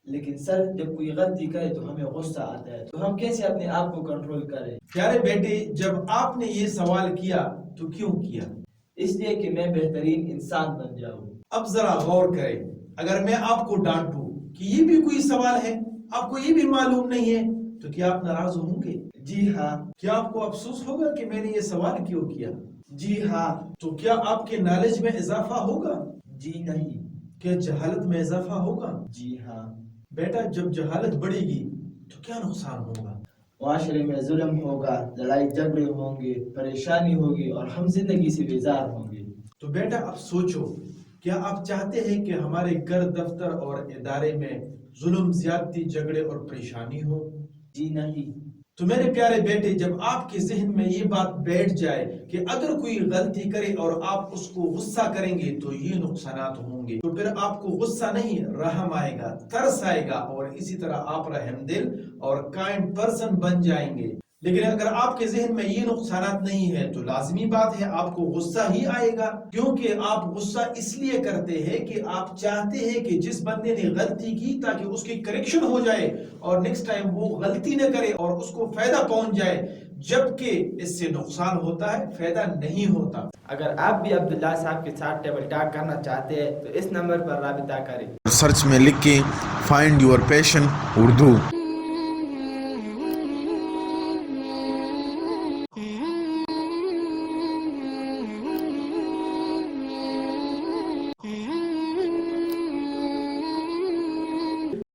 لیکن سر جب کوئی غلطی کرے تو ہمیں غصہ آتا ہے، تو ہم کیسے اپنے آپ کو کنٹرول کریں؟ پیارے بیٹے، جب آپ نے یہ سوال کیا تو کیوں کیا؟ اس لیے کہ میں بہترین انسان بن جاؤں۔ اب ذرا غور کریں، اگر میں آپ کو ڈانٹوں کہ یہ بھی کوئی سوال ہے، آپ کو یہ بھی معلوم نہیں ہے، تو کیا آپ ناراض ہوں گے؟ جی ہاں۔ کیا آپ کو افسوس ہوگا کہ میں نے یہ سوال کیوں کیا؟ جی ہاں۔ تو کیا آپ کے نالج میں اضافہ ہوگا؟ جی نہیں۔ کیا جہالت میں اضافہ ہوگا؟ جی ہاں۔ بیٹا، جب جہالت بڑھے گی تو کیا نقصان ہوگا؟ معاشرے میں ظلم ہوگا، لڑائی جھگڑے ہوں گے، پریشانی ہوگی اور ہم زندگی سے بیزار ہوں گے۔ تو بیٹا اب سوچو، کیا آپ چاہتے ہیں کہ ہمارے گھر، دفتر اور ادارے میں ظلم، زیادتی، جھگڑے اور پریشانی ہو؟ جی نہیں۔ تو میرے پیارے بیٹے، جب آپ کے ذہن میں یہ بات بیٹھ جائے کہ اگر کوئی غلطی کرے اور آپ اس کو غصہ کریں گے تو یہ نقصانات ہوں گے، تو پھر آپ کو غصہ نہیں، رحم آئے گا، ترس آئے گا، اور اسی طرح آپ رحم دل اور کائنڈ پرسن بن جائیں گے۔ لیکن اگر آپ کے ذہن میں یہ نقصانات نہیں ہے تو لازمی بات ہے آپ کو غصہ ہی آئے گا، کیونکہ آپ غصہ اس لیے کرتے ہیں کہ آپ چاہتے ہیں کہ جس بندے نے غلطی کی تاکہ اس کی کریکشن ہو جائے اور نیکسٹ ٹائم وہ غلطی نہ کرے اور اس کو فائدہ پہنچ جائے، جبکہ اس سے نقصان ہوتا ہے، فائدہ نہیں ہوتا۔ اگر آپ بھی عبداللہ صاحب کے ساتھ ٹیبل ٹاک کرنا چاہتے ہیں تو اس نمبر پر رابطہ کریں۔ سرچ میں لکھیں فائنڈ یور پیشن اردو۔